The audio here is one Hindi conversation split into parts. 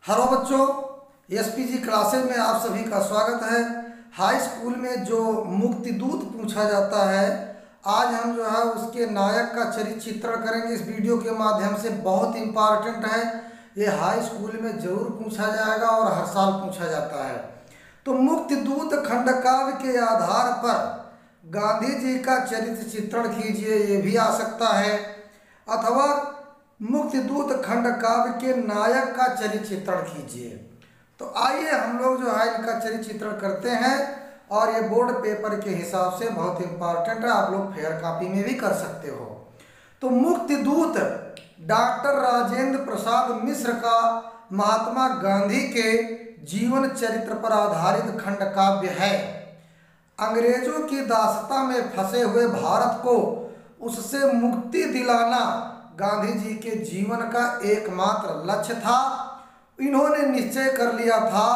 हेलो बच्चों, एसपीजी क्लासेज में आप सभी का स्वागत है। हाई स्कूल में जो मुक्तिदूत पूछा जाता है, आज हम जो है उसके नायक का चरित्र चित्रण करेंगे इस वीडियो के माध्यम से। बहुत इम्पॉर्टेंट है, ये हाई स्कूल में जरूर पूछा जाएगा और हर साल पूछा जाता है। तो मुक्तिदूत खंडकाव्य के आधार पर गांधी जी का चरित्र चित्रण कीजिए, ये भी आ सकता है। अथवा मुक्तिदूत खंडकाव्य के नायक का चरित्र चित्रण कीजिए। तो आइए हम लोग जो है इनका चरित्र चित्रण करते हैं, और ये बोर्ड पेपर के हिसाब से बहुत इंपॉर्टेंट है, आप लोग फेयर कॉपी में भी कर सकते हो। तो मुक्तिदूत डॉक्टर राजेंद्र प्रसाद मिश्र का महात्मा गांधी के जीवन चरित्र पर आधारित खंडकाव्य है। अंग्रेजों की दासता में फंसे हुए भारत को उससे मुक्ति दिलाना गांधी जी के जीवन का एकमात्र लक्ष्य था। इन्होंने निश्चय कर लिया था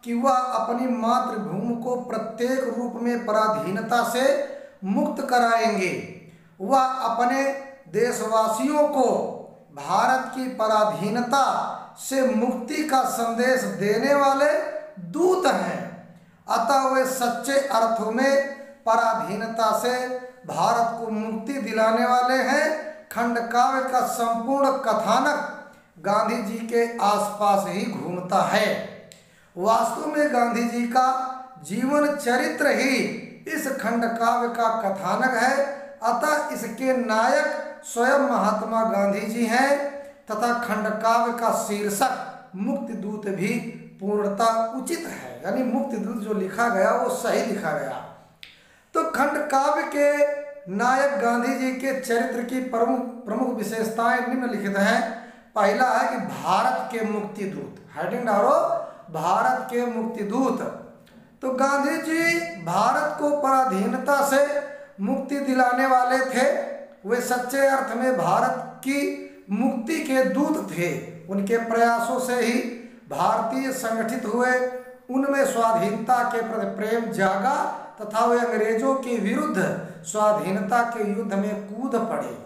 कि वह अपनी मातृभूमि को प्रत्येक रूप में पराधीनता से मुक्त कराएंगे। वह अपने देशवासियों को भारत की पराधीनता से मुक्ति का संदेश देने वाले दूत हैं। अतः वे सच्चे अर्थों में पराधीनता से भारत को मुक्ति दिलाने वाले हैं। खंडकाव्य का संपूर्ण कथानक गांधी जी के आसपास ही घूमता है। वास्तव में गांधी जी का जीवन चरित्र ही इस खंडकाव्य का कथानक है। अतः इसके नायक स्वयं महात्मा गांधी जी हैं, तथा खंडकाव्य का शीर्षक मुक्तिदूत भी पूर्णतः उचित है। यानी मुक्तिदूत जो लिखा गया वो सही लिखा गया। तो खंडकाव्य के नायक गांधी जी के चरित्र की प्रमुख विशेषताएं निम्नलिखित हैं। पहला है कि भारत के मुक्तिदूत, हेडिंग डालो, भारत के मुक्तिदूत। तो गांधी जी भारत को पराधीनता से मुक्ति दिलाने वाले थे। वे सच्चे अर्थ में भारत की मुक्ति के दूत थे। उनके प्रयासों से ही भारतीय संगठित हुए, उनमें स्वाधीनता के प्रति प्रेम जागा, तथा वे अंग्रेजों के विरुद्ध स्वाधीनता के युद्ध में कूद पड़े।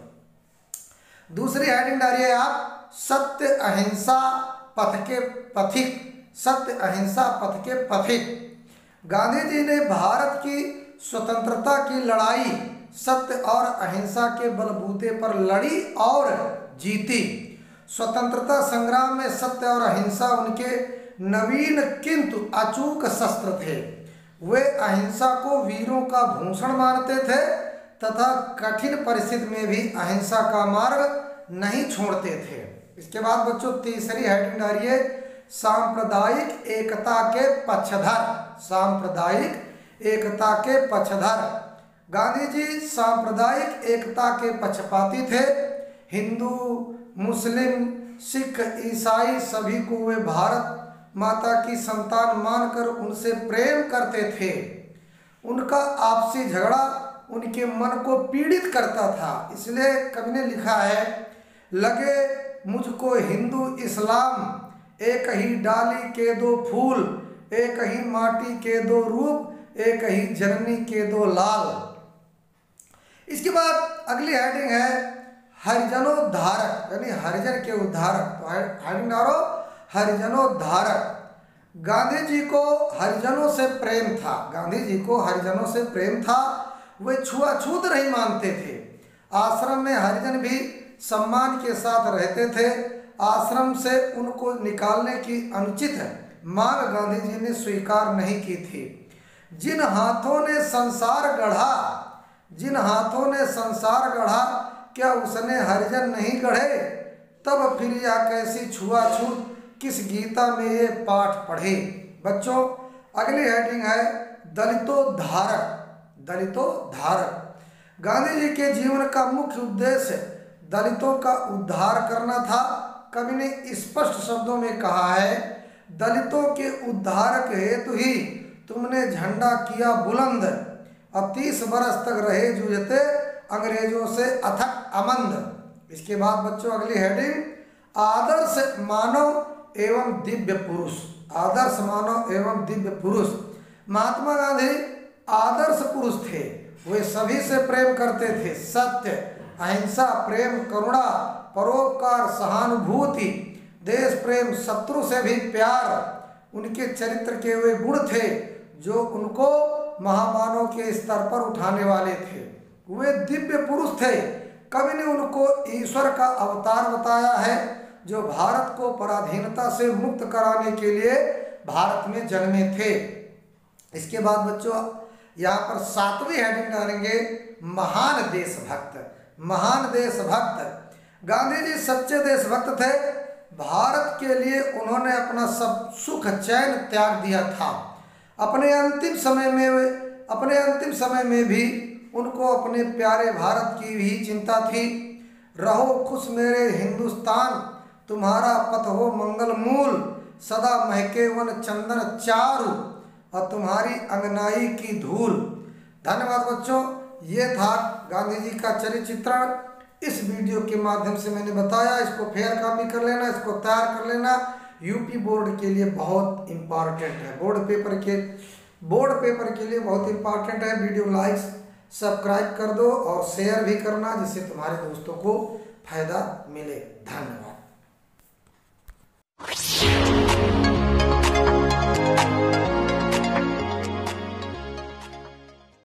दूसरी हेडिंग डालिए आप, सत्य अहिंसा पथ के पथिक। सत्य अहिंसा पथ के पथिक। गांधी जी ने भारत की स्वतंत्रता की लड़ाई सत्य और अहिंसा के बलबूते पर लड़ी और जीती। स्वतंत्रता संग्राम में सत्य और अहिंसा उनके नवीन किंतु अचूक शस्त्र थे। वे अहिंसा को वीरों का भूषण मानते थे, तथा कठिन परिस्थिति में भी अहिंसा का मार्ग नहीं छोड़ते थे। इसके बाद बच्चों तीसरी हेडिंग डालिए, सांप्रदायिक एकता के पक्षधर। सांप्रदायिक एकता के पक्षधर। गांधी जी सांप्रदायिक एकता के पक्षपाती थे। हिंदू, मुस्लिम, सिख, ईसाई सभी को वे भारत माता की संतान मानकर उनसे प्रेम करते थे। उनका आपसी झगड़ा उनके मन को पीड़ित करता था। इसलिए कवि ने लिखा है, लगे मुझको हिंदू इस्लाम, एक ही डाली के दो फूल, एक ही माटी के दो रूप, एक ही जननी के दो लाल। इसके बाद अगली हेडिंग है हरिजनोद्धारक, यानी हरिजन के उद्धारक। तो हेडिंग डालो, हरिजनोद्धारक। गांधी जी को हरिजनों से प्रेम था। गांधी जी को हरिजनों से प्रेम था। वे छुआछूत नहीं मानते थे। आश्रम में हरिजन भी सम्मान के साथ रहते थे। आश्रम से उनको निकालने की अनुचित मांग गांधी जी ने स्वीकार नहीं की थी। जिन हाथों ने संसार गढ़ा, जिन हाथों ने संसार गढ़ा, क्या उसने हरिजन नहीं गढ़े? तब फिर यह कैसी छुआछूत, किस गीता में ये पाठ पढ़े। बच्चों अगली हेडिंग है दलितोद्धारक। दलितोद्धारक। गांधी जी के जीवन का मुख्य उद्देश्य दलितों का उद्धार करना था। कवि ने स्पष्ट शब्दों में कहा है, दलितों के उद्धारक हेतु ही तुमने झंडा किया बुलंद, अब 30 बरस तक रहे जूझते अंग्रेजों से अथक अमंद। इसके बाद बच्चों अगली हेडिंग आदर्श मानव एवं दिव्य पुरुष। आदर्श मानव एवं दिव्य पुरुष। महात्मा गांधी आदर्श पुरुष थे। वे सभी से प्रेम करते थे। सत्य, अहिंसा, प्रेम, करुणा, परोपकार, सहानुभूति, देश प्रेम, शत्रु से भी प्यार उनके चरित्र के वे गुण थे जो उनको महामानव के स्तर पर उठाने वाले थे। वे दिव्य पुरुष थे। कवि ने उनको ईश्वर का अवतार बताया है जो भारत को पराधीनता से मुक्त कराने के लिए भारत में जन्मे थे। इसके बाद बच्चों यहाँ पर 7वीं हेडिंग डालेंगे, महान देशभक्त। महान देशभक्त। गांधी जी सच्चे देशभक्त थे। भारत के लिए उन्होंने अपना सब सुख चैन त्याग दिया था। अपने अंतिम समय में भी उनको अपने प्यारे भारत की भी चिंता थी। रहो खुश मेरे हिंदुस्तान, तुम्हारा पथ हो मंगल मूल, सदा महके वन चंदन चारु और तुम्हारी अंगनाई की धूल। धन्यवाद बच्चों, ये था गांधी जी का चरित्र चित्रण। इस वीडियो के माध्यम से मैंने बताया, इसको फेयर कॉपी कर लेना, इसको तैयार कर लेना। यूपी बोर्ड के लिए बहुत इम्पॉर्टेंट है, बोर्ड पेपर के लिए बहुत इम्पॉर्टेंट है। वीडियो लाइक सब्सक्राइब कर दो और शेयर भी करना जिससे तुम्हारे दोस्तों को फायदा मिले। धन्यवाद।